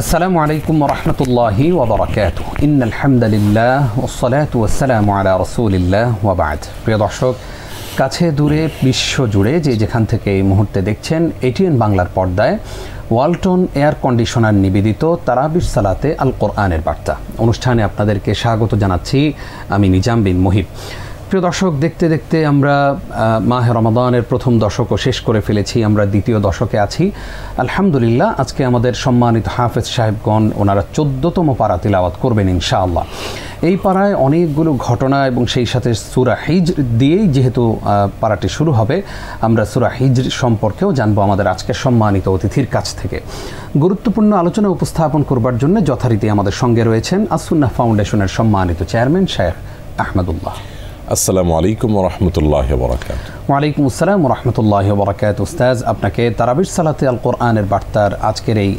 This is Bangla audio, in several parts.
আসসালামু আলাইকুম ওয়া রাহমাতুল্লাহি ওয়া বারাকাতুহু। ইন্নাল হামদুলিল্লাহ ওয়াস সালাতু ওয়াস সালামু আলা রাসূলিল্লাহ ওয়া বা'দ। প্রিয় দর্শক, কাছে দূরে বিশ্ব জুড়ে যে যেখান থেকে এই মুহূর্তে দেখছেন, এটিএন বাংলার পর্দায় ওয়ালটন এয়ার কন্ডিশনার নিবেদিত তারাবির সালাতে আল কোরআনের বার্তা অনুষ্ঠানে আপনাদেরকে স্বাগত জানাচ্ছি। আমি নিজাম বিন মুহিব। প্রিয় দর্শক, দেখতে দেখতে আমরা মাহে রমাদানের প্রথম দশকও শেষ করে ফেলেছি। আমরা দ্বিতীয় দশকে আছি আলহামদুলিল্লাহ। আজকে আমাদের সম্মানিত হাফেজ সাহেবগণ ওনারা 14তম পারা তিলাওয়াত করবেন ইনশাআল্লাহ। এই পাড়ায় অনেকগুলো ঘটনা এবং সেই সাথে সূরা হিজর দিয়েই যেহেতু পাড়াটি শুরু হবে, আমরা সূরা হিজর সম্পর্কেও জানবো আমাদের আজকের সম্মানিত অতিথির কাছ থেকে। গুরুত্বপূর্ণ আলোচনা উপস্থাপন করবার জন্য যথারীতি আমাদের সঙ্গে রয়েছেন আস-সুন্নাহ ফাউন্ডেশনের সম্মানিত চেয়ারম্যান শেখ আহমদুল্লাহ। আসসালামু আলাইকুম ওয়া রাহমাতুল্লাহি ওয়া বারাকাতুহু। ওয়া আলাইকুম আসসালাম ওয়া রাহমাতুল্লাহি ওয়া বারাকাতুহু। উস্তাজ, আপনাকে তারাবির সালাতে আল কোরআনের বার্তার আজকের এই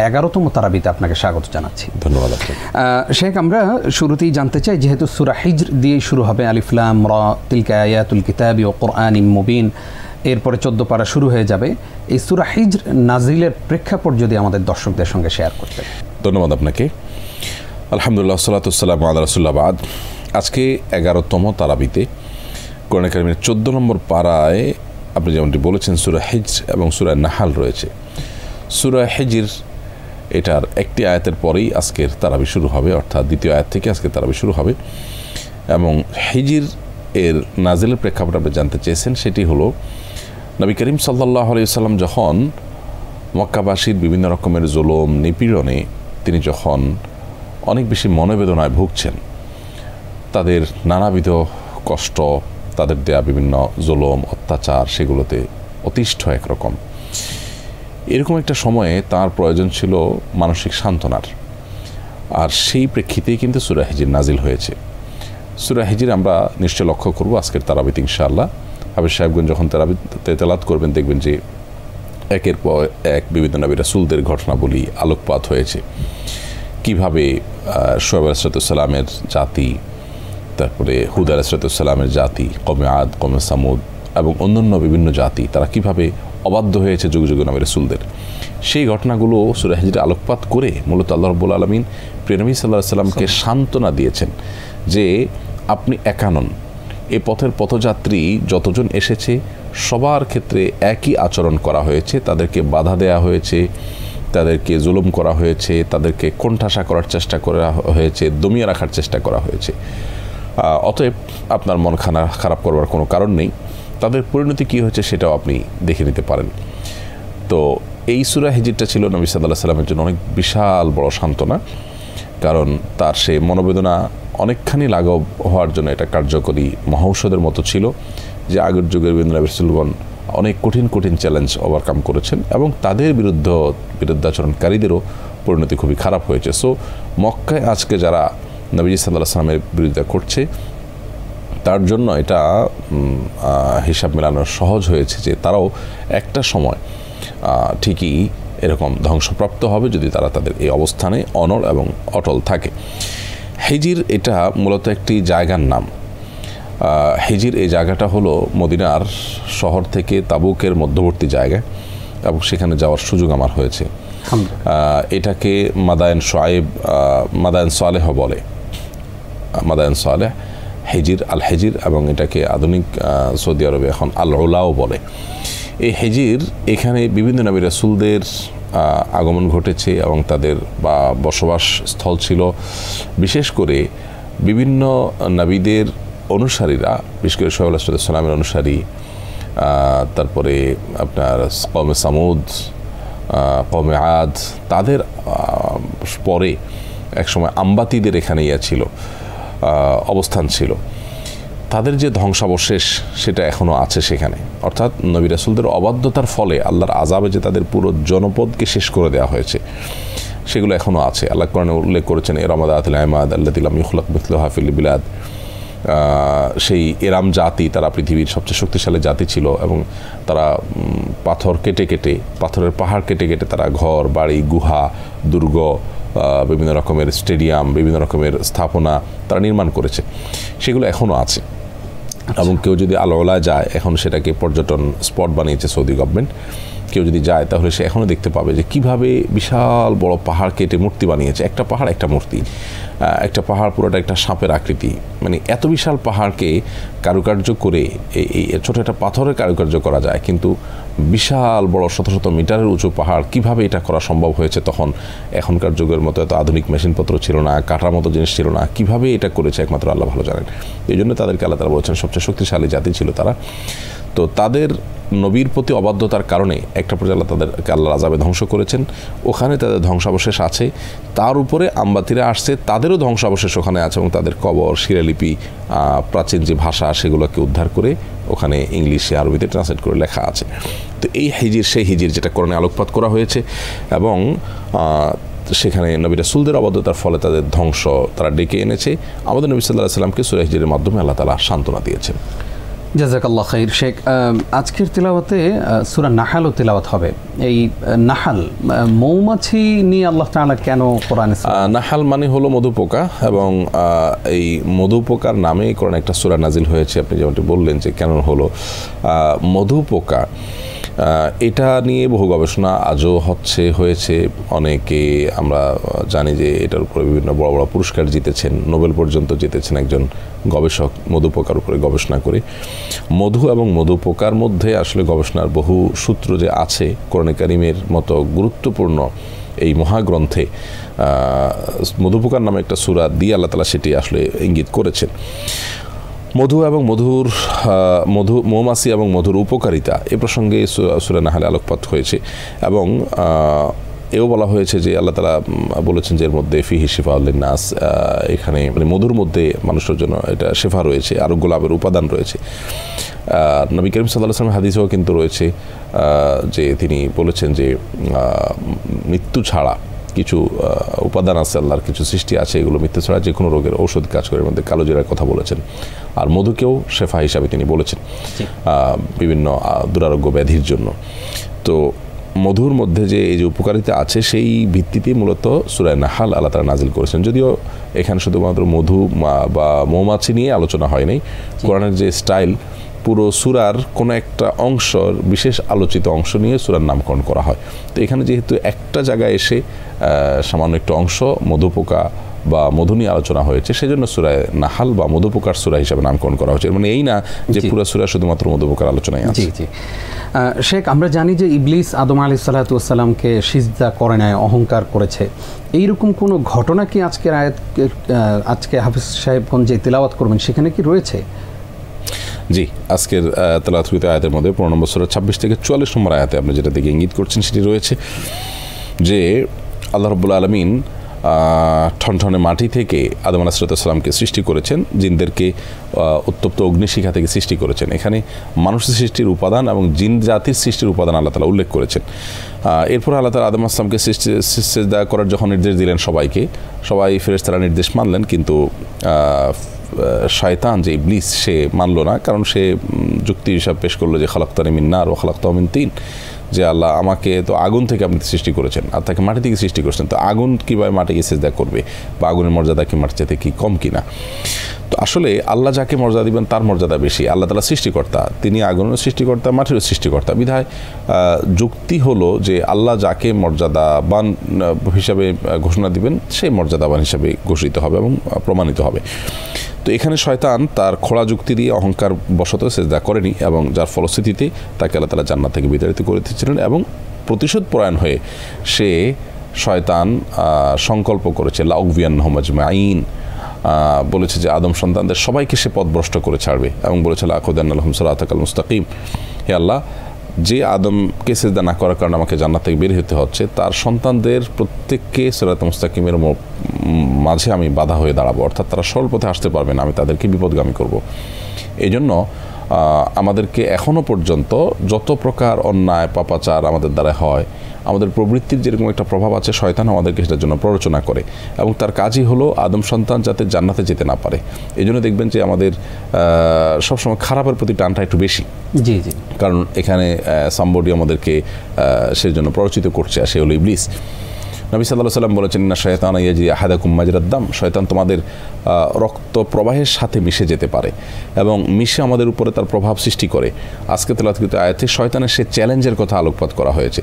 11তম তারাবিতে আপনাকে স্বাগত জানাচ্ছি। ধন্যবাদ আপনাকে। শেখ, আমরা শুরুতেই জানতে চাই, যেহেতু সূরা হিজর দিয়েই শুরু হবে, আলিফ লাম রা তিলকা আয়াতুল কিতাবি ওয়া কুরআনিম মুবিন, এরপরে 14 পারা শুরু হয়ে যাবে। এই সূরা হিজর নাজিলের প্রেক্ষাপট যদি আমাদের দর্শকদের সঙ্গে শেয়ার করতেন। ধন্যবাদ আপনাকে। আলহামদুলিল্লাহ, সালাতু ওয়াসসালামু আলা রাসূলিল্লাহ, বাদ। আজকে 11তম তারাবিতে কোরআন কারীমের 14 নম্বর পারায় আপনি যেমনটি বলেছেন সূরা হিজর এবং সূরা নাহাল রয়েছে। সূরা হিজর এটার একটি আয়াতের পরেই আজকের তারাবি শুরু হবে, অর্থাৎ দ্বিতীয় আয়াত থেকে আজকের তারাবি শুরু হবে। এবং হিজর এর নাজিলের প্রেক্ষাপট আপনি জানতে চেয়েছেন, সেটি হলো নবী করিম সাল্লাল্লাহু আলাইহি ওয়াসাল্লাম যখন মক্কাবাসীর বিভিন্ন রকমের জুলুম নিপীড়নে তিনি যখন অনেক বেশি মনোবেদনায় ভুগছেন, তাদের নানাবিধ কষ্ট, তাদের দেয়া বিভিন্ন জুলুম অত্যাচার, সেগুলোতে অতিষ্ঠ একরকম, এরকম একটা সময়ে তার প্রয়োজন ছিল মানসিক সান্ত্বনার। আর সেই প্রেক্ষিতেই কিন্তু সূরা হিজর নাজিল হয়েছে। সূরা হিজর আমরা নিশ্চয় লক্ষ্য করব আজকের তারাবিতে ইনশাআল্লাহ। হাফেজ সাহেবগঞ্জ যখন তারাবিতে তেলাওয়াত করবেন, দেখবেন যে একের পর এক বিভিন্ন নবী রাসূলদের ঘটনাবলী আলোকপাত হয়েছে। কিভাবে শুআয়ব আলাইহিস সালামের জাতি, তারপরে হুদ আলাইহিস সালামের জাতি, কওমে আদ, কওমে সামুদ এবং অন্যান্য বিভিন্ন জাতি, তারা কিভাবে অবাধ্য হয়েছে যুগ যুগ নবী রাসূলদের, সেই ঘটনাগুলো সূরা হিজরে আলোকপাত করে মূলত আল্লাহ রাব্বুল আলামিন প্রিয় নবী সাল্লাল্লাহু আলাইহি সাল্লামকে সান্ত্বনা দিয়েছেন যে আপনি একা নন। এ পথের পথযাত্রী যতজন এসেছে সবার ক্ষেত্রে একই আচরণ করা হয়েছে, তাদেরকে বাধা দেয়া হয়েছে, তাদেরকে জুলুম করা হয়েছে, তাদেরকে কোণঠাসা করার চেষ্টা করা হয়েছে, দমিয়ে রাখার চেষ্টা করা হয়েছে। অতএব আপনার মন খারাপ করবার কোনো কারণ নেই। তাদের পরিণতি কী হয়েছে সেটাও আপনি দেখে নিতে পারেন। তো এই সূরা হিজরটা ছিল নবী সাল্লাল্লাহু আলাইহি সাল্লামের জন্য অনেক বিশাল বড় সান্ত্বনা, কারণ তার সেই মনোবেদনা অনেকখানি লাঘব হওয়ার জন্য এটা কার্যকরী মহৌষধের মতো ছিল, যে আগের যুগের বিভিন্ন নবী রাসূলগণ অনেক কঠিন কঠিন চ্যালেঞ্জ ওভারকাম করেছেন এবং তাদের বিরুদ্ধাচরণকারীদেরও পরিণতি খুবই খারাপ হয়েছে। সো মক্কায় আজকে যারা নবীজি সাল্লাল্লাহু আলাইহি সাল্লামের বিরোধিতা করছে, তার জন্য এটা হিসাব মেলানো সহজ হয়েছে যে তারাও একটা সময় ঠিকই এরকম ধ্বংসপ্রাপ্ত হবে যদি তারা তাদের এই অবস্থানে অনড় এবং অটল থাকে। হিজর এটা মূলত একটি জায়গার নাম। হিজর এই জায়গাটা হলো মদিনার শহর থেকে তাবুকের মধ্যবর্তী জায়গা এবং সেখানে যাওয়ার সুযোগ আমার হয়েছে। এটাকে মাদায়েন সালেহ বলে, মাদায়েন সালেহ, হিজর, আল হিজর, এবং এটাকে আধুনিক সৌদি আরবে এখন আল উলাও বলে। এই হিজর এখানে বিভিন্ন নবী রাসূলদের আগমন ঘটেছে এবং তাদের বসবাস স্থল ছিল। বিশেষ করে বিভিন্ন নবীদের অনুসারীরা, বিশেষ করে শুআয়ব আলাইহিস সালামের অনুসারী, তারপরে আপনার কওমে সামুদ, কওমে আদ, তাদের পরে একসময় আম্বাতিদের এখানে ছিল, অবস্থান ছিল। তাদের যে ধ্বংসাবশেষ সেটা এখনও আছে সেখানে, অর্থাৎ নবী রাসূলদের অবাধ্যতার ফলে আল্লাহর আযাবে যে তাদের পুরো জনপদকে শেষ করে দেওয়া হয়েছে সেগুলো এখনও আছে। আল্লাহ কোরআনে উল্লেখ করেছেন ইরামাদাতিল ইমাদ আল্লাতী লাম ইখলাক মিসলুহা ফিল বিলাদ। সেই এরাম জাতি, তারা পৃথিবীর সবচেয়ে শক্তিশালী জাতি ছিল এবং তারা পাথর কেটে কেটে, পাথরের পাহাড় কেটে কেটে তারা ঘর বাড়ি, গুহা, দুর্গ, বিভিন্ন রকমের স্টেডিয়াম, বিভিন্ন রকমের স্থাপনা তারা নির্মাণ করেছে। সেগুলো এখনও আছে এবং কেউ যদি আল উলা যায়, এখন সেটাকে পর্যটন স্পট বানিয়েছে সৌদি গভর্নমেন্ট। কেউ যদি যায় তাহলে সে এখনও দেখতে পাবে যে কিভাবে বিশাল বড় পাহাড় কেটে মূর্তি বানিয়েছে। একটা পাহাড় একটা মূর্তি, একটা পাহাড় পুরোটা একটা সাপের আকৃতি। মানে এত বিশাল পাহাড়কে কারুকার্য করে এই ছোটো একটা পাথরের কারুকার্য করা যায়, কিন্তু বিশাল বড় শত শত মিটারের উঁচু পাহাড় কিভাবে এটা করা সম্ভব হয়েছে? তখন এখনকার যুগের মতো এত আধুনিক মেশিনপত্র ছিল না, কাটার মতো জিনিস ছিল না, কিভাবে এটা করেছে একমাত্র আল্লাহ ভালো জানেন। এই জন্য তাদেরকে আল্লাহ তাআলা বলছেন সবচেয়ে শক্তিশালী জাতি ছিল তারা। তো তাদের নবীর প্রতি অবাধ্যতার কারণে একটা পর্যায়ে আল্লাহ তাদেরকে আল্লাহর আযাবে ধ্বংস করেছেন। ওখানে তাদের ধ্বংসাবশেষ আছে, তার উপরে আমবাতিরা আসছে, তাদেরও ধ্বংসাবশেষ ওখানে আছে, এবং তাদের কবর, শিলালিপি, প্রাচীন যে ভাষা সেগুলোকে উদ্ধার করে ওখানে ইংলিশে আরবিতে ট্রান্সলেট করে লেখা আছে। তো এই হিজির সেই হিজির যেটা কোরআনে আলোকপাত করা হয়েছে, এবং সেখানে নবী রাসূলদের অবাধ্যতার ফলে তাদের ধ্বংস তারা ডেকে এনেছে। আমাদের নবী সাল্লাল্লাহু আলাইহি সাল্লামকে সূরা হিজরের মাধ্যমে আল্লাহ তাআলা সান্ত্বনা দিয়েছেন। জাযাকাল্লাহ খাইর। শেখ, আজকের তিলাওয়াতে সূরা নাহালও তিলাওয়াত হবে। এই নাহাল মৌমাছি নিয়ে আল্লাহ তাআলা কেন কোরআনে? নাহাল মানে হলো মধুপোকা, এবং এই মধুপোকার নামে কোরআনে একটা সূরা নাজিল হয়েছে। আপনি যেমনটি বললেন যে কেন হলো মধুপোকা, এটা নিয়ে বহু গবেষণা আজও হয়েছে। অনেকে আমরা জানি যে এটার উপরে বিভিন্ন বড় বড় পুরস্কার জিতেছেন, নোবেল পর্যন্ত জিতেছেন একজন গবেষক মধুপোকার উপরে গবেষণা করে। মধু এবং মধুপোকার মধ্যে আসলে গবেষণার বহু সূত্র যে আছে, কোরআনে কারিমের মতো গুরুত্বপূর্ণ এই মহাগ্রন্থে মধুপোকার নামে একটা সূরা দিয়ে আল্লাহ তাআলা সেটি আসলে ইঙ্গিত করেছেন। মধু এবং মৌমাছি এবং মধুর উপকারিতা এ প্রসঙ্গে সূরা নাহলে আলোকপাত হয়েছে, এবং এও বলা হয়েছে যে আল্লাহ তাআলা বলেছেন যে এর মধ্যে ফিহি শিফাউল লিন্নাস, এখানে মানে মধুর মধ্যে মানুষের জন্য এটা শেফা রয়েছে, আরোগ্য লাভের উপাদান রয়েছে। নবী করিম সাল্লাল্লাহু আলাইহি ওয়াসাল্লামের হাদিসেও কিন্তু রয়েছে যে তিনি বলেছেন যে মৃত্যু ছাড়া কিছু উপাদান আছে, আল্লাহর কিছু সৃষ্টি আছে, এগুলো মৃত্যু ছাড়া যে কোনো রোগের ঔষধ কাজ করে। এর মধ্যে কালো জিরার কথা বলেছেন, আর মধুকেও শেফা হিসাবে তিনি বলেছেন বিভিন্ন দুরারোগ্য ব্যাধির জন্য। তো মধুর মধ্যে যে এই যে উপকারিতা আছে সেই ভিত্তিতে মূলত সূরা নাহাল আল্লাহ তাআলা নাজিল করেছেন। যদিও এখানে শুধুমাত্র মধু বা মৌমাছি নিয়ে আলোচনা হয় নাই, কোরআনের যে স্টাইল পুরো সূরার কোনো একটা অংশর বিশেষ আলোচিত অংশ নিয়ে সূরার নামকরণ করা হয়। তো এখানে যেহেতু একটা জায়গায় এসে সামান্য একটু অংশ মধুপোকা বা মধু নিয়ে আলোচনা হয়েছে, সেজন্য সূরা নাহাল বা মধুপোকার সূরা হিসাবে নামকরণ করা হয়েছে। মানে এই না যে পুরো সূরা শুধুমাত্র মধুপোকার আলোচনায় আছে। শেখ, আমরা জানি যে ইবলিস আদম আলাইহিস সালাতু ওয়াস সালামকে সিজদা করে নেয়, অহংকার করেছে। এইরকম কোনো ঘটনা কি আজকে হাফিজ সাহেবগণ যে তিলাওয়াত করবেন সেখানে কি রয়েছে? জি, আজকের তেলাওয়াতকৃত আয়াতের মধ্যে 15 নম্বর সূরা 26 থেকে 44 নম্বর আয়াতে আপনি যেটা দিকে ইঙ্গিত করছেন সেটি রয়েছে যে আল্লাহ রাব্বুল আলামিন ঠনঠনে মাটি থেকে আদম আলাইহিস সালামকে সৃষ্টি করেছেন, জিনদেরকে উত্তপ্ত অগ্নিশিখা থেকে সৃষ্টি করেছেন। এখানে মানুষের সৃষ্টির উপাদান এবং জিন জাতির সৃষ্টির উপাদান আল্লাহ তাআলা উল্লেখ করেছেন। এরপর আল্লাহ তাআলা আদম আলাইহিস সালামকে সিজদা করার যখন নির্দেশ দিলেন সবাই ফেরেশতারা নির্দেশ মানলেন, কিন্তু শয়তান যে ইবলিস সে মানল না, কারণ সে যুক্তি হিসাব পেশ করলো যে খালাকতানি মিন নার ওয়া খালাকতাহু মিন তিন, যে আল্লাহ আমাকে তো আগুন থেকে আপনি সৃষ্টি করেছেন আর তাকে মাটি থেকে সৃষ্টি করেছেন, তো আগুন কীভাবে মাটিকে সিজদা করবে, বা আগুনের মর্যাদা কি মাটির চাইতে কি কম কিনা? তো আসলে আল্লাহ যাকে মর্যাদা দিবেন তার মর্যাদা বেশি। আল্লাহ তাআলা সৃষ্টিকর্তা, তিনি আগুনেরও সৃষ্টিকর্তা, মাটিরও সৃষ্টিকর্তা। বিধায় যুক্তি হলো যে আল্লাহ যাকে মর্যাদাবান হিসাবে ঘোষণা দিবেন সেই মর্যাদাবান হিসাবে ঘোষিত হবে এবং প্রমাণিত হবে। তো এখানে শয়তান তার খোড়া যুক্তি দিয়ে অহংকার বশত সিজদা করেনি, এবং যার ফলশ্রুতিতে তাকে আল্লাহ তাআলা জান্নাত থেকে বিতাড়িত করে দিয়েছিলেন, এবং প্রতিশোধ পরায়ণ হয়ে সে শয়তান সংকল্প করেছে লাউগভিয়ান্নাহুম আজমাইন, বলেছে যে আদম সন্তানদের সবাইকে সে পথভ্রষ্ট করে ছাড়বে, এবং বলেছে লাআকুদান্না লাহুম সিরাতাকাল মুস্তাকিম, হে আল্লাহ যে আদমকে সিজদা না করার কারণে আমাকে জান্নাত থেকে বের হতে হচ্ছে তার সন্তানদের প্রত্যেককে সিরাতাল মুস্তাকিমের মাঝে আমি বাধা হয়ে দাঁড়াবো, অর্থাৎ তারা সরল পথে আসতে পারবে না, আমি তাদেরকে বিপদগামী করব। এই জন্য আমাদেরকে এখনও পর্যন্ত যত প্রকার অন্যায় পাপাচার আমাদের দ্বারা হয়, আমাদের প্রবৃত্তির যেরকম একটা প্রভাব আছে, শয়তান আমাদেরকে সেটার জন্য প্ররোচনা করে, এবং তার কাজই হলো আদম সন্তান যাতে জান্নাতে যেতে না পারে। এই জন্য দেখবেন যে আমাদের সবসময় খারাপের প্রতি টানটা একটু বেশি। জি জি, কারণ এখানে সামবডি আমাদেরকে সেই জন্য প্ররোচিত করছে, আর সে হলো ইবলিস। নবী সাল্লাল্লাহু আলাইহি ওয়াসাল্লাম বলেছেন, ইন্না শাইতানা ইয়াজরি আহাদাকুম মাজরাদ দাম, শয়তান তোমাদের রক্ত প্রবাহের সাথে মিশে যেতে পারে এবং মিশে আমাদের উপরে তার প্রভাব সৃষ্টি করে। আজকে তেলাওয়াতকৃত আয়াতে শয়তানের সে চ্যালেঞ্জের কথা আলোকপাত করা হয়েছে।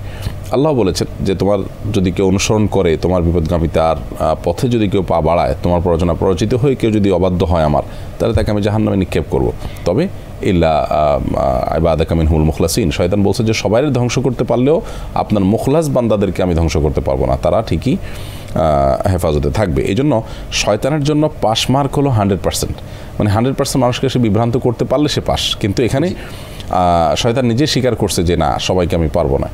আল্লাহ বলেছেন যে তোমার যদি কেউ অনুসরণ করে, তোমার বিপদগামিতার পথে যদি কেউ পা বাড়ায়, তোমার প্ররোচনা প্ররোচিত হয়ে কেউ যদি অবাধ্য হয় আমার, তাহলে তাকে আমি জাহান্নামে নিক্ষেপ করব, তবে ইল্লা ইবাদাকা মিনহুল মুখলাসিন। শয়তান বলছে যে সবাই ধ্বংস করতে পারলেও আপনার মুখলাস বান্দাদেরকে আমি ধ্বংস করতে পারবো না, তারা ঠিকই হেফাজতে থাকবে। এই জন্য শয়তানের জন্য পাস মার্ক হলো 100%, মানে 100% মানুষকে সে বিভ্রান্ত করতে পারলে সে পাস। কিন্তু এখানে শয়তান নিজে স্বীকার করছে যে না, সবাইকে আমি পারবো না।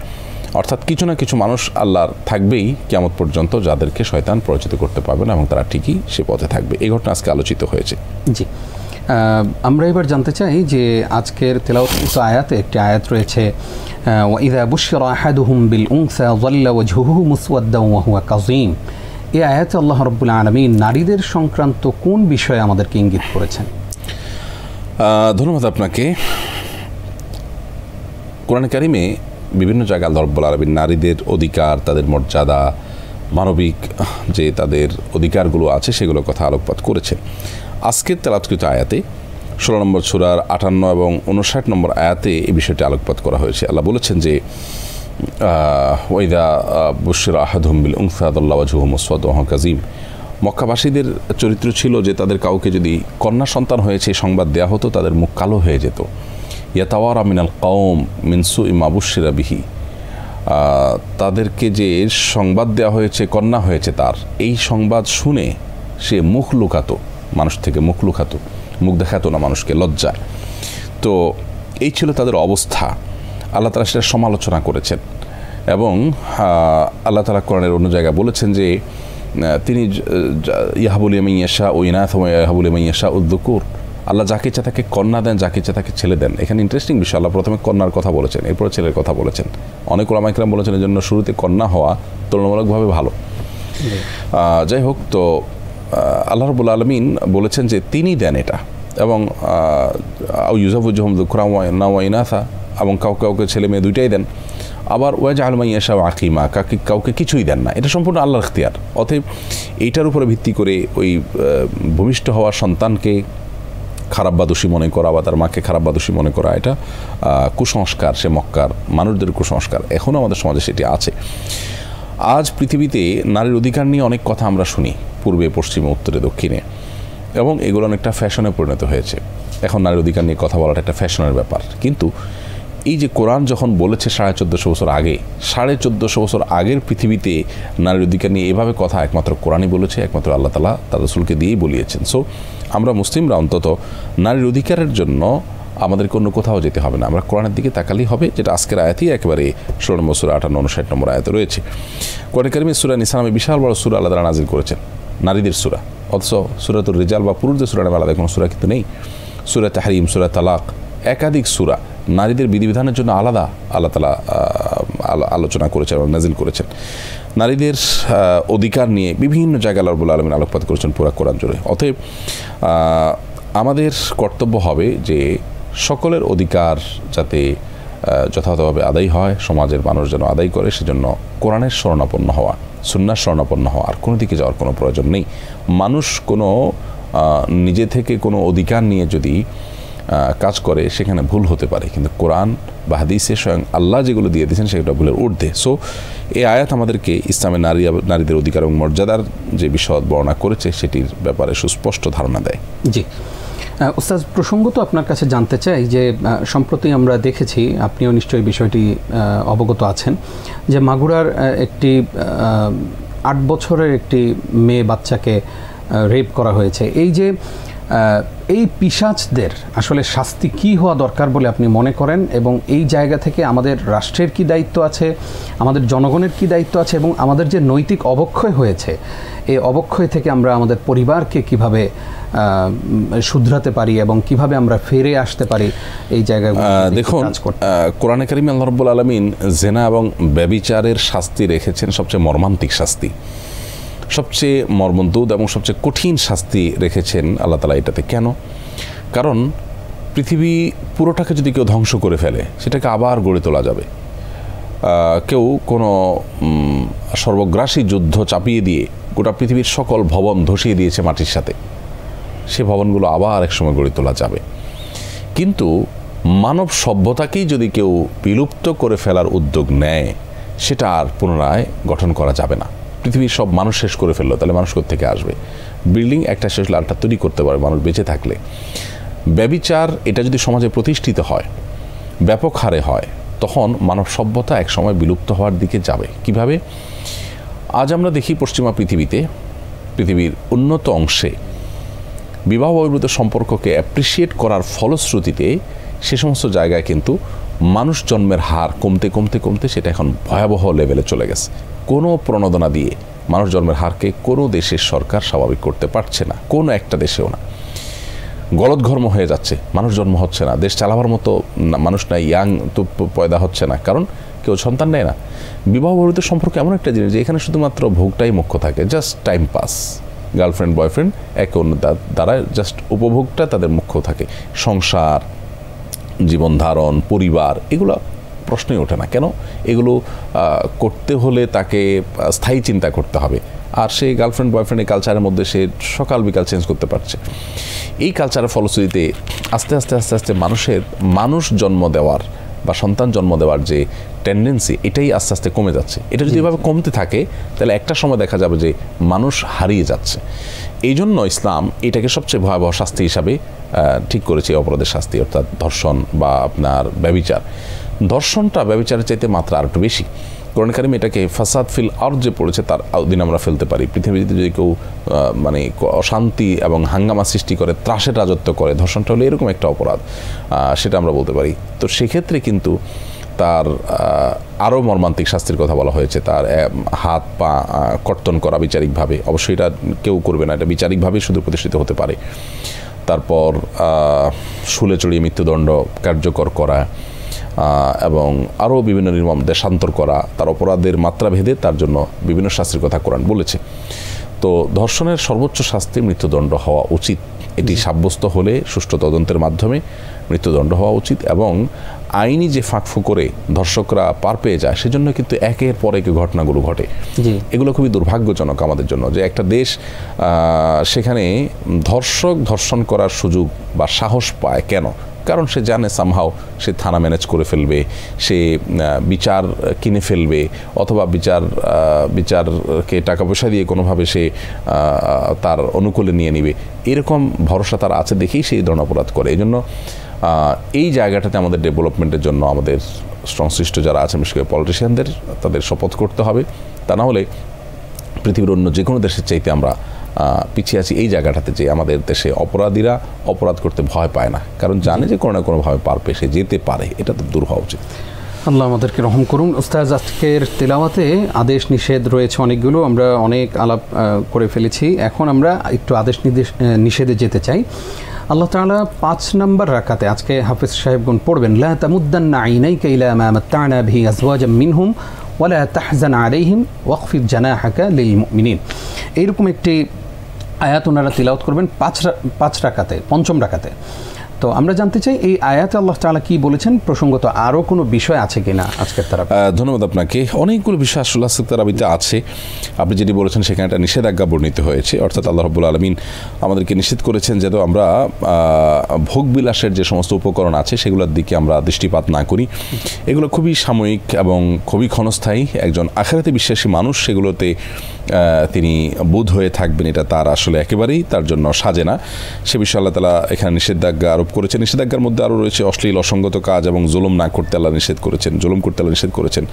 অর্থাৎ কিছু না কিছু মানুষ আল্লাহর থাকবেই কিয়ামত পর্যন্ত যাদেরকে শয়তান পরিচিত করতে পারবে না এবং তারা ঠিকই সে পথে থাকবে। এই ঘটনা আজকে আলোচিত হয়েছে। জি, আমরা এবার জানতে চাই যে আজকের তেলাওয়াতকৃত আয়াতে একটি আয়াত রয়েছে, ওয়াইযা বুশিরা আহাদুহুম বিল উনসা যাল্লা ওয়াজহুহু মুসওয়াদ্দান ওয়া হুয়া কাযীম। এই আয়াতে আল্লাহ রাব্বুল আলামিন নারীদের সংক্রান্ত কোন বিষয়ে আমাদেরকে ইঙ্গিত করেছেন? ধন্যবাদ আপনাকে। কোরআনে কারিমে বিভিন্ন জায়গায় আল্লাহ রাব্বুল আলামিন নারীদের অধিকার, তাদের মর্যাদা, মানবিক যে তাদের অধিকারগুলো আছে সেগুলোর কথা আলোকপাত করেছেন। আজকের তেলাওয়াতকৃত আয়াতে 16 নম্বর সূরার 58 এবং 59 নম্বর আয়াতে এই বিষয়টি আলোকপাত করা হয়েছে। আল্লাহ বলেছেন যে ওয়াইদা বুশিরা আহাদুহুম বিল উনসা যাল্লা ওয়াজহুহু মুসওয়াদ্দান ওয়া হুয়া কাযীম। মক্কাবাসীদের চরিত্র ছিল যে তাদের কাউকে যদি কন্যা সন্তান হয়েছে সংবাদ দেওয়া হতো, তাদের মুখ কালো হয়ে যেত। ইয়াতাওয়ারা মিনাল কওম মিন সুই মা বুশিরা বিহি। তাদেরকে যে সংবাদ দেওয়া হয়েছে, কন্যা হয়েছে তার, এই সংবাদ শুনে সে মুখ লুকাতো, মানুষ থেকে মুখ লুকাতো, মুখ দেখাতো না মানুষকে, লজ্জায়। তো এই ছিল তাদের অবস্থা। আল্লাহ তাআলা সেটা সমালোচনা করেছেন এবং আল্লাহ তাআলা কোরআনের অন্য জায়গায় বলেছেন যে তিনি ইয়াহাবুল লিমান ইয়াশা ও ইনাথ ওয়া ইয়াহাবুল লিমান ইয়াশা উয-যুকুর। আল্লাহ যাকে ইচ্ছা তাকে কন্যা দেন, যাকে ইচ্ছা তাকে ছেলে দেন। এখানে ইন্টারেস্টিং বিষয়, আল্লাহ প্রথমে কন্যার কথা বলেছেন, এরপরে ছেলের কথা বলেছেন। অনেক ওলামা ইকরাম বলেছেন এর জন্য শুরুতে কন্যা হওয়া তুলনামূলকভাবে ভালো। যাই হোক, তো আল্লাহ রাব্বুল আলামিন বলেছেন যে তিনি দেন এটা, এবং ইউযাওযিজুহুম যুকরান ওয়া ইনাসা, এবং কাউকে কাউকে ছেলে মেয়ে দুইটাই দেন। আবার ওয়াজআল মান ইয়াশাউ আকীমা, কাউকে কিছুই দেন না। এটা সম্পূর্ণ আল্লাহর ইখতিয়ার। অতএব এইটার উপরে ভিত্তি করে ওই ভূমিষ্ঠ হওয়ার সন্তানকে খারাপ বা দোষী মনে করা বা তার মাকে খারাপ বা দোষী মনে করা, এটা কুসংস্কার, সে মক্কার মানুষদের কুসংস্কার। এখনও আমাদের সমাজে সেটি আছে। আজ পৃথিবীতে নারীর অধিকার নিয়ে অনেক কথা আমরা শুনি, পূর্বে পশ্চিমে উত্তরে দক্ষিণে, এবং এগুলো অনেকটা ফ্যাশনে পরিণত হয়েছে। এখন নারীর অধিকার নিয়ে কথা বলাটা একটা ফ্যাশনের ব্যাপার। কিন্তু এই যে কোরআন যখন বলেছে 1450 বছর আগে, 1450 বছর আগের পৃথিবীতে নারীর অধিকার নিয়ে এভাবে কথা একমাত্র কোরআনই বলেছে, একমাত্র আল্লাহ তাআলা তার রাসূলকে দিয়েই বলিয়েছেন। সো আমরা মুসলিমরা অন্তত নারীর অধিকারের জন্য আমাদেরকে অন্য কোথাও যেতে হবে না, আমরা কোরআনের দিকে তাকালেই হবে, যেটা আজকের আয়াতেই একেবারে 16 নম্বর সূরা 58 59 নম্বর আয়াতে রয়েছে। কোরআন কারীমে সূরা নিসা নামে বিশাল বড় সূরা আল্লাহ তাআলা নাযিল করেছেন, নারীদের সূরা। অথচ সূরাতুর রিজাল বা পুরুষদের সূরা নামে আলাদা কোনো সূরা কিন্তু নেই। সূরা তাহরিম, সূরা তালাক, একাধিক সূরা নারীদের বিধিবিধানের জন্য আলাদা আল্লাহ তাআলা আলোচনা করেছেন এবং নাযিল করেছেন। নারীদের অধিকার নিয়ে বিভিন্ন জায়গায় আল্লাহ রাব্বুল আলামিন আলোকপাত করেছেন পুরা কোরআন জুড়ে। অতএব আমাদের কর্তব্য হবে যে সকলের অধিকার যাতে যথাযথভাবে আদায় হয়, সমাজের মানুষ যেন আদায় করে, সেজন্য কোরআনের শরণাপন্ন হওয়া, সুন্নাহর শরণাপন্ন হওয়া, আর কোনো দিকে যাওয়ার কোনো প্রয়োজন নেই। মানুষ কোনো নিজে থেকে কোনো অধিকার নিয়ে যদি কাজ করে সেখানে ভুল হতে পারে, কিন্তু কোরআন বা হাদিসে স্বয়ং আল্লাহ যেগুলো দিয়ে দিয়েছেন সেগুলো ভুলের ঊর্ধ্বে। সো এই আয়াত আমাদেরকে ইসলামের নারীদের অধিকার এবং মর্যাদার যে বিশদ বর্ণনা করেছে সেটির ব্যাপারে সুস্পষ্ট ধারণা দেয়। জি উস্তাদ, প্রসঙ্গত আপনার কাছে জানতে চাই যে সম্প্রতি আমরা দেখেছি, আপনিও নিশ্চয়ই বিষয়টি অবগত আছেন, যে মাগুরার একটি 8 বছরের একটি মেয়ে বাচ্চাকে রেপ করা হয়েছে। এই যে এই পিশাচদের আসলে শাস্তি কি হওয়া দরকার বলে আপনি মনে করেন, এবং এই জায়গা থেকে আমাদের রাষ্ট্রের কি দায়িত্ব আছে, আমাদের জনগণের কি দায়িত্ব আছে, এবং আমাদের যে নৈতিক অবক্ষয় হয়েছে এই অবক্ষয় থেকে আমরা আমাদের পরিবারকে কিভাবে শুধরাতে পারি এবং কিভাবে আমরা ফিরে আসতে পারি এই জায়গায়? দেখুন, কোরআনে কারিমে আল্লাহ রাব্বুল আলামিন জিনা এবং ব্যভিচারের শাস্তি রেখেছেন সবচেয়ে মর্মান্তিক শাস্তি, সবচেয়ে মর্মন্তুদ এবং সবচেয়ে কঠিন শাস্তি রেখেছেন আল্লাহ তাআলা এটাতে। কেন? কারণ পৃথিবী পুরোটাকে যদি কেউ ধ্বংস করে ফেলে সেটাকে আবার গড়ে তোলা যাবে। কেউ কোনো সর্বগ্রাসী যুদ্ধ চাপিয়ে দিয়ে গোটা পৃথিবীর সকল ভবন ধসিয়ে দিয়েছে মাটির সাথে, সে ভবনগুলো আবার একসময় গড়ে তোলা যাবে। কিন্তু মানব সভ্যতাকেই যদি কেউ বিলুপ্ত করে ফেলার উদ্যোগ নেয়, সেটা আর পুনরায় গঠন করা যাবে না। পৃথিবীর সব মানুষ শেষ করে ফেললো, তাহলে মানুষ থেকে আসবে? বিল্ডিং একটা শেষ হলে আরেকটা তৈরি করতে পারে মানুষ বেঁচে থাকলে। ব্যভিচার এটা যদি সমাজে প্রতিষ্ঠিত হয়, ব্যাপক হারে হয়, তখন মানব সভ্যতা এক সময় বিলুপ্ত হওয়ার দিকে যাবে। কিভাবে? আজ আমরা দেখি পশ্চিমা পৃথিবীতে, পৃথিবীর উন্নত অংশে বিবাহ বহির্ভূত সম্পর্ককে অ্যাপ্রিসিয়েট করার ফলশ্রুতিতে সে সমস্ত জায়গায় কিন্তু মানুষ জন্মের হার কমতে কমতে কমতে সেটা এখন ভয়াবহ লেভেলে চলে গেছে। কোনো প্রণোদনা দিয়ে মানুষ জন্মের হারকে কোনো দেশের সরকার স্বাভাবিক করতে পারছে না, কোনো একটা দেশেও না। গলদঘর্ম হয়ে যাচ্ছে, মানুষ জন্ম হচ্ছে না, দেশ চালাবার মতো মানুষ নাই, ইয়াং তো পয়দা হচ্ছে না, কারণ কেউ সন্তান নেয় না। বিবাহ বহির্ভূত সম্পর্ক এমন একটা জিনিস যে এখানে শুধুমাত্র ভোগটাই মুখ্য থাকে, just time pass. Girlfriend boyfriend একে অন্য দ্বারা জাস্ট উপভোগটা তাদের মুখ্য থাকে। সংসার, জীবন ধারণ, পরিবার, এগুলো প্রশ্নই ওঠে না। কেন? এগুলো করতে হলে তাকে স্থায়ী চিন্তা করতে হবে, আর সেই গার্লফ্রেন্ড বয়ফ্রেন্ডের কালচারের মধ্যে সে সকাল বিকাল চেঞ্জ করতে পারছে। এই কালচারের ফলশ্রুতিতে আস্তে আস্তে আস্তে আস্তে মানুষ জন্ম দেওয়ার বা সন্তান জন্ম দেওয়ার যে টেন্ডেন্সি, এটাই আস্তে আস্তে কমে যাচ্ছে। এটা যদি এভাবে কমতে থাকে, তাহলে একটা সময় দেখা যাবে যে মানুষ হারিয়ে যাচ্ছে। এই জন্য ইসলাম এটাকে সবচেয়ে ভয়াবহ শাস্তি হিসাবে ঠিক করেছে, অপরাধের শাস্তি, অর্থাৎ ধর্ষণ বা আপনার ব্যভিচার। ধর্ষণটা ব্যভিচারের চাইতে মাত্রা আর একটু বেশি। কোরআন কারীম এটাকে ফাসাদ ফিল আরদ যে পড়েছে, তার অধীনে আমরা ফেলতে পারি। পৃথিবীতে যদি কেউ মানে অশান্তি এবং হাঙ্গামা সৃষ্টি করে, ত্রাসের রাজত্ব করে, ধর্ষণটা হলে এরকম একটা অপরাধ, সেটা আমরা বলতে পারি। তো সেক্ষেত্রে কিন্তু তার আরও মর্মান্তিক শাস্তির কথা বলা হয়েছে। তার হাত পা কর্তন করা বিচারিকভাবে, অবশ্যই এটা কেউ করবে না, এটা বিচারিকভাবেই শুধু প্রতিষ্ঠিত হতে পারে। তারপর শুলে চড়িয়ে মৃত্যুদণ্ড কার্যকর করা, এবং আরও বিভিন্ন নির্মম দেশান্তর করা, তার অপরাধের মাত্রা ভেদে তার জন্য বিভিন্ন শাস্তির কথা কোরআন বলেছে। তো ধর্ষণের সর্বোচ্চ শাস্তি মৃত্যুদণ্ড হওয়া উচিত। এটি সাব্যস্ত হলে সুষ্ঠু তদন্তের মাধ্যমে মৃত্যুদণ্ড হওয়া উচিত, এবং আইনি যে ফাঁকফোকরে ধর্ষকরা পার পেয়ে যায়, সেজন্য কিন্তু একের পর এক ঘটনাগুলো ঘটে। এগুলো খুবই দুর্ভাগ্যজনক আমাদের জন্য, যে একটা দেশ সেখানে ধর্ষক ধর্ষণ করার সুযোগ বা সাহস পায় কেন? কারণ সে জানে সামহাও সে থানা ম্যানেজ করে ফেলবে, সে বিচার কিনে ফেলবে, অথবা বিচারকে টাকা পয়সা দিয়ে কোনোভাবে সে তার অনুকূলে নিয়ে নিবে, এরকম ভরসা তার আছে দেখেই সেই ধরনের অপরাধ করে। এই জন্য এই জায়গাটাতে আমাদের ডেভেলপমেন্টের জন্য আমাদের সংশ্লিষ্ট যারা আছেন, বিশেষ করে পলিটিশিয়ানদের, তাদের শপথ করতে হবে। তা না হলে পৃথিবীর অন্য যে কোনো দেশের চাইতে আমরা পিছিয়ে আছি এই জায়গাটাতে, যে আমাদের দেশে অপরাধীরা অপরাধ করতে ভয় পায় না, কারণ জানে যে কোনো না কোনোভাবে পার পেয়ে সে যেতে পারে। এটা তো দূর হওয়া উচিত। আল্লাহ আমাদেরকে রহম করুন। উস্তাজ, আজকের তেলাওয়াতে আদেশ নিষেধ রয়েছে অনেকগুলো, আমরা অনেক আলাপ করে ফেলেছি। এখন আমরা একটু আদেশ নিষেধে যেতে চাই। আল্লাহ তাআলা 5 নম্বর রাকাতে আজকে হাফেজ সাহেবগণ পড়বেন, লা তামুদ্দান্না আইনাইকা ইলা মা মাত্তা'না বিহি আজওয়াজাম মিনহুম ওয়ালা তাহজান আলাইহিম ওয়াখফিদ জানাহাকা লিল মুমিনিন। এইরকম একটি আয়াত ওনারা তিলাওয়াত করবেন 5 রাকাতে, 5ম রাকাতে। তো আমরা জানতে চাই এই আয়াতে আল্লাহ তাআলা কি বলেছেন, প্রসঙ্গত আরও কোনো বিষয় আছে কিনা আজকের তারাবি? ধন্যবাদ আপনাকে। অনেকগুলো বিষয় আসলে আজকের তারাবিতে আছে। আপনি যেটি বলেছেন সেখানে একটা নিষেধাজ্ঞা বর্ণিত হয়েছে, অর্থাৎ আল্লাহ রাব্বুল আলামিন আমাদেরকে নিষেধ করেছেন যেন আমরা ভোগবিলাসের যে সমস্ত উপকরণ আছে সেগুলোর দিকে আমরা দৃষ্টিপাত না করি। এগুলো খুবই সাময়িক এবং খুবই ক্ষণস্থায়ী। একজন আখিরাতে বিশ্বাসী মানুষ সেগুলোতে তিনি বোধ হয়ে থাকবেন, এটা তার আসলে একেবারেই তার জন্য সাজে না। সে বিষয়ে আল্লাহ তাআলা এখানে নিষেধাজ্ঞা আরোপ করেছেন। নিষেধাজ্ঞার মধ্যে আরও রয়েছে অশ্লীল অসঙ্গত কাজ এবং জুলুম না করতে আল্লাহ নিষেধ করেছেন, জুলুম করতে আল্লাহ নিষেধ করেছেন।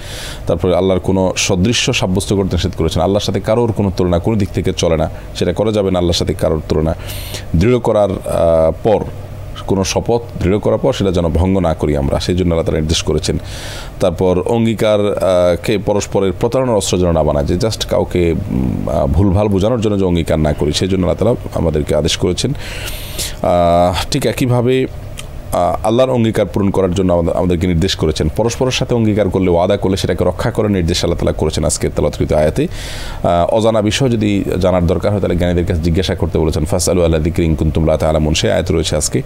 তারপরে আল্লাহর কোনো সদৃশ্য সাব্যস্ত করতে নিষেধ করেছেন। আল্লাহর সাথে কারোর কোনো তুলনা কোনো দিক থেকে চলে না, সেটা করা যাবে না আল্লাহর সাথে কারোর তুলনা। দৃঢ় করার পর, কোনো শপথ দৃঢ় করার পর সেটা যেন ভঙ্গ না করি আমরা, সেই জন্য আল্লাহ তাআলা নির্দেশ করেছেন। তারপর অঙ্গীকারকে পরস্পরের প্রতারণার অস্ত্র যেন না বানায়, যে জাস্ট কাউকে ভুলভাল বোঝানোর জন্য যে অঙ্গীকার না করি, সেই জন্য আল্লাহ তাআলা আমাদেরকে আদেশ করেছেন। ঠিক একইভাবে আল্লাহর অঙ্গীকার পূরণ করার জন্য আমাদেরকে নির্দেশ করেছেন। পরস্পরের সাথে অঙ্গীকার করলে, ওয়াদা করলে সেটাকে রক্ষা করার নির্দেশ আল্লাহ তাআলা করেছেন আজকে তেলাওয়াতকৃত আয়াতে। অজানা বিষয় যদি জানার দরকার হয় তাহলে জ্ঞানীদের কাছে জিজ্ঞাসা করতে বলেছেন, ফাসআলু আহলা যিকরি ইন কুনতুম লা তা'লামুন, সেই আয়াত রয়েছে আজকে।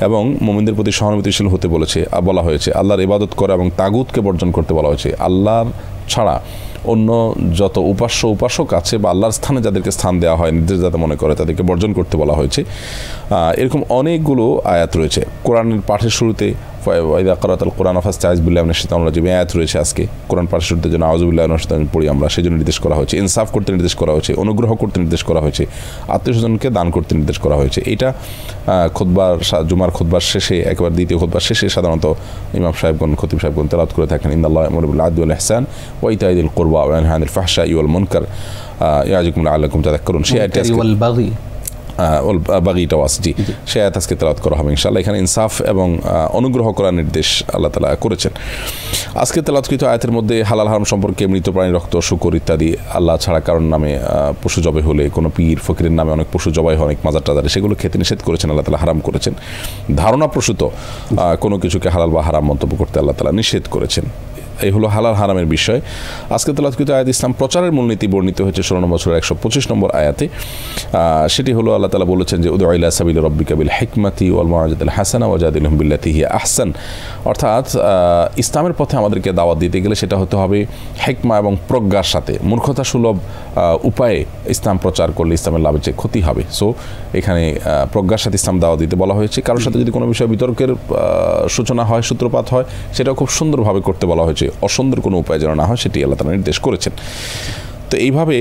এবং মুমিনদের প্রতি সহানুভূতিশীল হতে বলা হয়েছে, আল্লাহর ইবাদত করা এবং তাগুতকে বর্জন করতে বলা হয়েছে। আল্লাহর ছাড়া অন্য যত উপাসক আছে বা আল্লাহর স্থানে যাদেরকে স্থান দেওয়া হয়, নির্দেশ যাতে মনে করে, তাদেরকে বর্জন করতে বলা হয়েছে। এরকম অনেকগুলো আয়াত রয়েছে। কোরআনের পাঠের শুরুতে ওয়াইদা কারাতাল কোরআন ফাস্তাইজ বিল্লাহি মিনাশ শাইতানির রাজিম আয়াত রয়েছে আজকে। কোরআন পাঠের শুরুতে যেন আউযু বিল্লাহি মিনাশ শাইতানির পড়ি আমরা, সেজন্য নির্দেশ করা হয়েছে। ইনসাফ করতে নির্দেশ করা হয়েছে, অনুগ্রহ করতে নির্দেশ করা হয়েছে, আত্মীয়স্বজনকে দান করতে নির্দেশ করা হয়েছে। এটা জুমার খুতবার শেষে, একেবারে দ্বিতীয় খুতবার শেষে সাধারণত ইমাম সাহেবগণ, খতিব সাহেবগণ তেলাওয়াত করে থাকেন, ইন্নাল্লাহা ইয়া'মুরু বিল আদলি ওয়াল ইহসান ওয়া ইতা'i যিল কুরবা ওয়া ইয়ানহা আনিল ফাহশাই ওয়াল মুনকার ইয়া'যুকুম লা'আল্লাকুম তাযাক্কারুন। সেই আয়াতটি বাগিটাও আছে, জি, সে আয়াত আজকে তেলাওয়াত করা হবে ইনশাআল্লাহ। এখানে ইনসাফ এবং অনুগ্রহ করার নির্দেশ আল্লাহ তাআলা করেছেন। আজকে তেলাওয়াতকৃত আয়াতের মধ্যে হালাল হারাম সম্পর্কে, মৃত প্রাণী রক্ত, শূকর ইত্যাদি, আল্লাহ ছাড়া কারোর নামে পশু জবাই হলে, কোনো পীর ফকিরের নামে অনেক পশু জবাই হয়, অনেক মাজার টাজারে, সেগুলো খেতে নিষেধ করেছেন আল্লাহ তাআলা, হারাম করেছেন। ধারণাপ্রসূত কোনো কিছুকে হালাল বা হারাম মন্তব্য করতে আল্লাহ তাআলা নিষেধ করেছেন। এই হলো হালাল হারামের বিষয়। আজকে তেলাওয়াতকৃত আয়াত ইসলাম প্রচারের মূলনীতি বর্ণিত হয়েছে 16 নম্বর সূরার 125 নম্বর আয়াতে। সেটি হলো আল্লাহ তাআলা বলেছেন যে উদউ ইলা সাবিলি রাব্বিকা বিল হিকমাতি ওয়াল মাউইযাতিল হাসানা ওয়াজাদিলহুম বিল্লাতি হিয়া আহসান। অর্থাৎ ইসলামের পথে আমাদেরকে দাওয়াত দিতে গেলে সেটা হতে হবে হিকমা এবং প্রজ্ঞার সাথে। মূর্খতা সুলভ উপায়ে ইসলাম প্রচার করলে ইসলামের লাভের চেয়ে ক্ষতি হবে। সো এখানে প্রজ্ঞার সাথে ইসলাম দাওয়াত দিতে বলা হয়েছে। কারোর সাথে যদি কোনো বিষয়ে বিতর্কের সূচনা হয়, সূত্রপাত হয়, সেটাও খুব সুন্দরভাবে করতে বলা হয়েছে। অসুন্দর কোনো উপায় যেন না হয় সেটি আল্লাহ তাআলা নির্দেশ করেছেন। তো এইভাবে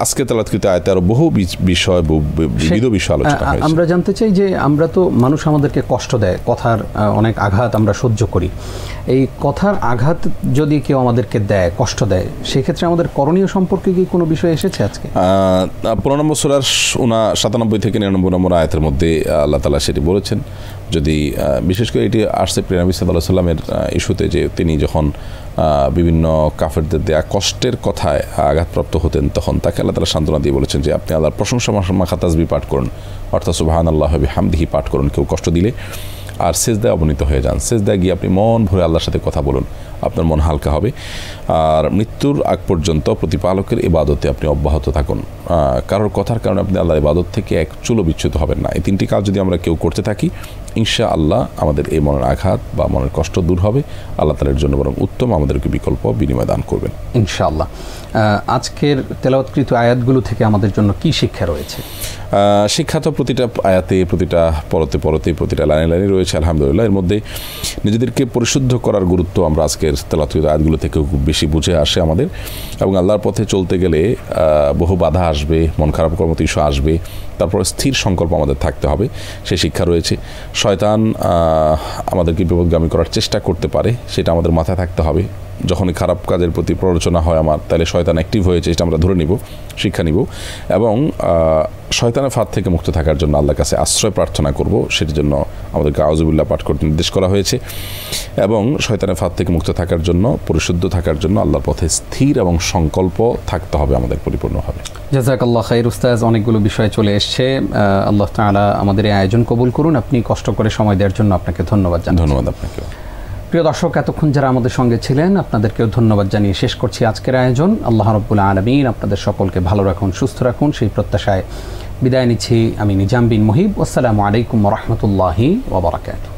আজকে তেলাওয়াতকৃত আয়াতে আরো বহু বিষয়, বিবিধ বিষয় আলোচনা হয়েছে। আমরা জানতে চাই যে আমরা তো, মানুষ আমাদেরকে কষ্ট দেয়, কথার অনেক আঘাত আমরা সহ্য করি। এই কথার আঘাত যদি কেউ আমাদেরকে দেয়, কষ্ট দেয়, সেক্ষেত্রে আমাদের করণীয় সম্পর্কে কি কোনো বিষয় এসেছে আজকে? 15 নম্বর সূরার 97 থেকে 99 নম্বর আয়াতের মধ্যে আল্লাহ তাআলা সেটি বলেছেন। যদি বিশেষ করে এটি আসছে প্রিয় নবী সাল্লাল্লাহু আলাইহি ওয়াসাল্লামের ইস্যুতে, যে তিনি যখন বিভিন্ন কাফেরদের দেয়া কষ্টের কথায় আঘাতপ্রাপ্ত হতেন, তখন তাকে আল্লাহ তাআলা সান্ত্বনা দিয়ে বলেছেন যে আপনি আল্লাহর প্রশংসা মাখা তাসবিহ পাঠ করুন, অর্থাৎ সুবহানাল্লাহি ওয়া বিহামদিহি পাঠ করুন কেউ কষ্ট দিলে, আর সেজদায় অবনীত হয়ে যান। সেজদায় গিয়ে আপনি মন ভরে আল্লাহর সাথে কথা বলুন, আপনার মন হালকা হবে। আর মৃত্যুর আগ পর্যন্ত প্রতিপালকের ইবাদতে আপনি অব্যাহত থাকুন। কারোর কথার কারণে আপনি আল্লাহর ইবাদত থেকে এক চুলও বিচ্যুত হবেন না। এই 3টি কাজ যদি আমরা কেউ করতে থাকি, ইনশাআল্লাহ আমাদের এই মনের আঘাত বা মনের কষ্ট দূর হবে। আল্লাহ তাআলার জন্য বরং উত্তম আমাদেরকে বিকল্প বিনিময় দান করবেন ইনশাআল্লাহ। আজকের তেলাওয়াতকৃত আয়াতগুলো থেকে আমাদের জন্য কি শিক্ষা রয়েছে? শিক্ষা তো প্রতিটা আয়াতে, প্রতিটা পরতে প্রতিটা লাইনে লাইনে রয়েছে আলহামদুলিল্লাহ। এর মধ্যে নিজেদেরকে পরিশুদ্ধ করার গুরুত্ব আমরা আজকের তেলাওয়াতকৃত আয়াতগুলো থেকে খুব বেশি বুঝে আসে আমাদের। এবং আল্লাহর পথে চলতে গেলে বহু বাধা আসবে, মন খারাপ করার মতো ইস্যু আসবে, তারপর স্থির সংকল্প আমাদের থাকতে হবে, সেই শিক্ষা রয়েছে। শয়তান আমাদেরকে বিপদগামী করার চেষ্টা করতে পারে, সেটা আমাদের মাথায় থাকতে হবে। যখনই খারাপ কাজের প্রতি প্ররোচনা হয় আমার, তাহলে শয়তান অ্যাক্টিভ হয়েছে, এটা আমরা ধরে নিব, শিক্ষা নিব, এবং শয়তানের ফাঁদ থেকে মুক্ত থাকার জন্য আল্লাহর কাছে আশ্রয় প্রার্থনা করব। সেটির জন্য আমাদেরকে আউযুবিল্লাহ পাঠ করতে নির্দেশ করা হয়েছে। এবং শয়তানের ফাঁদ থেকে মুক্ত থাকার জন্য, পরিশুদ্ধ থাকার জন্য আল্লাহর পথে স্থির এবং সংকল্প থাকতে হবে আমাদের পরিপূর্ণভাবে। জাযাকাল্লাহ খাইর উস্তাজ, অনেকগুলো বিষয় চলে এসছে। আল্লাহ তাআলা আমাদের এই আয়োজন কবুল করুন। আপনি কষ্ট করে সময় দেওয়ার জন্য আপনাকে ধন্যবাদ জানাই। ধন্যবাদ আপনাকে। প্রিয় দর্শক, এতক্ষণ যারা আমাদের সঙ্গে ছিলেন আপনাদেরকেও ধন্যবাদ জানিয়ে শেষ করছি আজকের আয়োজন। আল্লাহ রাব্বুল আলামিন আপনাদের সকলকে ভালো রাখুন, সুস্থ রাখুন, সেই প্রত্যাশায় বিদায় নিচ্ছি আমি নিজাম বিন মুহিব। আসসালামু আলাইকুম ওয়া রাহমাতুল্লাহি ওয়া বারাকাতুহু।